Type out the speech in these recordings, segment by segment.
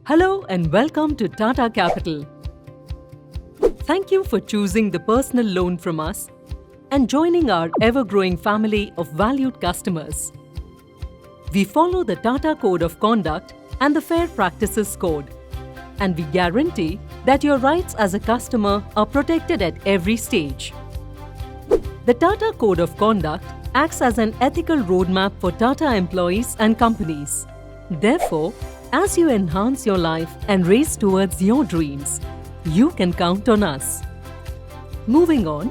Hello and welcome to Tata Capital. Thank you for choosing the personal loan from us and joining our ever-growing family of valued customers. We follow the Tata Code of Conduct and the Fair Practices Code, and we guarantee that your rights as a customer are protected at every stage. The Tata Code of Conduct acts as an ethical roadmap for Tata employees and companies. Therefore, as you enhance your life and race towards your dreams, you can count on us. Moving on,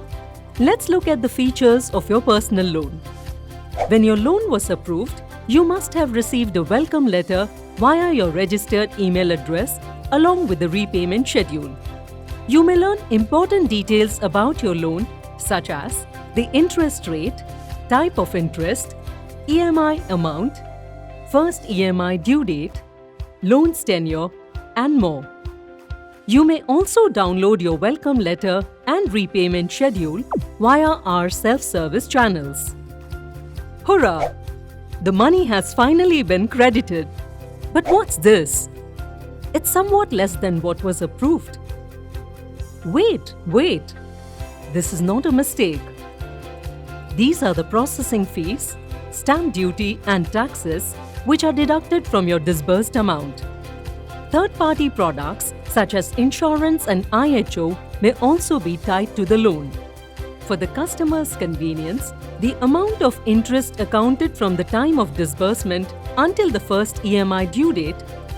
let's look at the features of your personal loan. When your loan was approved, you must have received a welcome letter via your registered email address along with the repayment schedule. You may learn important details about your loan such as the interest rate, type of interest, EMI amount, first EMI due date, loan's tenure, and more. You may also download your welcome letter and repayment schedule via our self-service channels. Hurrah! The money has finally been credited. But what's this? It's somewhat less than what was approved. Wait! This is not a mistake. These are the processing fees, stamp duty and taxes which are deducted from your disbursed amount. Third-party products such as insurance and IHO may also be tied to the loan. For the customer's convenience, the amount of interest accounted from the time of disbursement until the first EMI due date,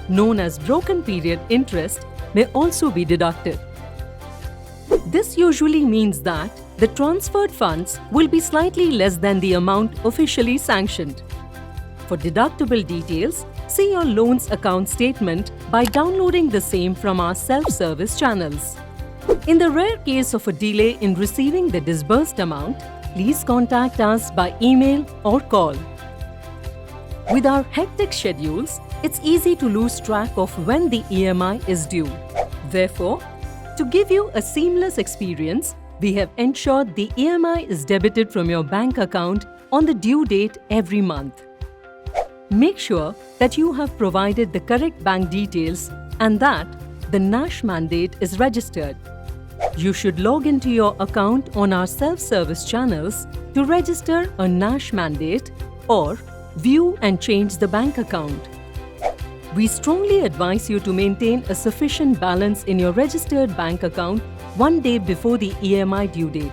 known as broken period interest, may also be deducted. This usually means that the transferred funds will be slightly less than the amount officially sanctioned. For deductible details, see your loans account statement by downloading the same from our self-service channels. In the rare case of a delay in receiving the disbursed amount, please contact us by email or call. With our hectic schedules, it's easy to lose track of when the EMI is due. Therefore, to give you a seamless experience, we have ensured the EMI is debited from your bank account on the due date every month. Make sure that you have provided the correct bank details and that the NASH mandate is registered. You should log into your account on our self-service channels to register a NASH mandate or view and change the bank account. We strongly advise you to maintain a sufficient balance in your registered bank account one day before the EMI due date,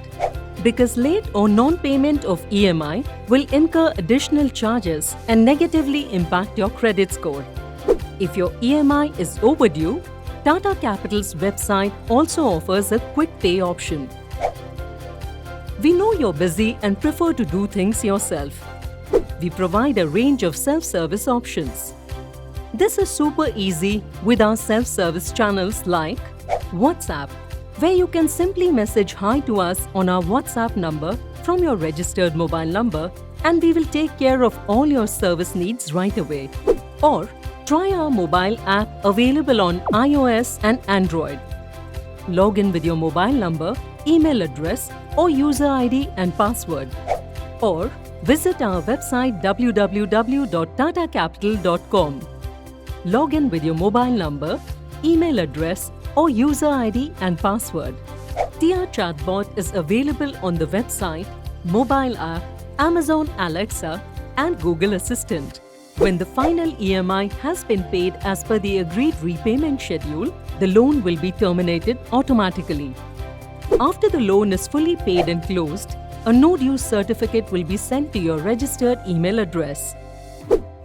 because late or non-payment of EMI will incur additional charges and negatively impact your credit score. If your EMI is overdue, Tata Capital's website also offers a quick pay option. We know you're busy and prefer to do things yourself. We provide a range of self-service options. This is super easy with our self-service channels like WhatsApp, where you can simply message hi to us on our WhatsApp number from your registered mobile number and we will take care of all your service needs right away. Or try our mobile app available on iOS and Android. Log in with your mobile number, email address or user ID and password. Or visit our website www.tatacapital.com. Log in with your mobile number, email address or user ID and password. TR Chatbot is available on the website, mobile app, Amazon Alexa and Google Assistant. When the final EMI has been paid as per the agreed repayment schedule, the loan will be terminated automatically. After the loan is fully paid and closed, a no-due certificate will be sent to your registered email address.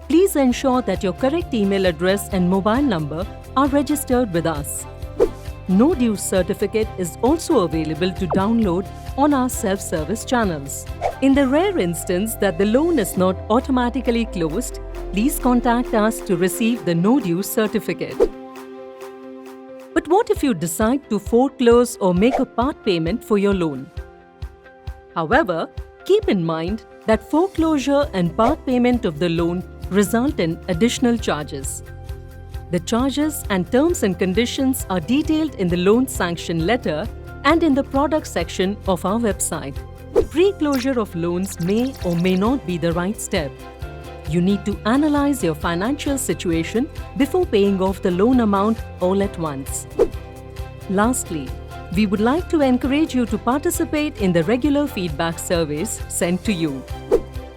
Please ensure that your correct email address and mobile number are registered with us. No-due certificate is also available to download on our self-service channels. In the rare instance that the loan is not automatically closed, please contact us to receive the no-due certificate. But what if you decide to foreclose or make a part payment for your loan? However, keep in mind that foreclosure and part payment of the loan result in additional charges. The charges and terms and conditions are detailed in the loan sanction letter and in the product section of our website. Pre-closure of loans may or may not be the right step. You need to analyze your financial situation before paying off the loan amount all at once. Lastly, we would like to encourage you to participate in the regular feedback surveys sent to you.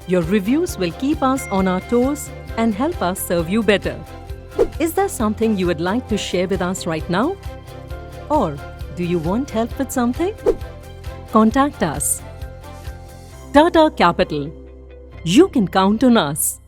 Your reviews will keep us on our toes and help us serve you better. Is there something you would like to share with us right now? Or do you want help with something? Contact us. Tata Capital. You can count on us.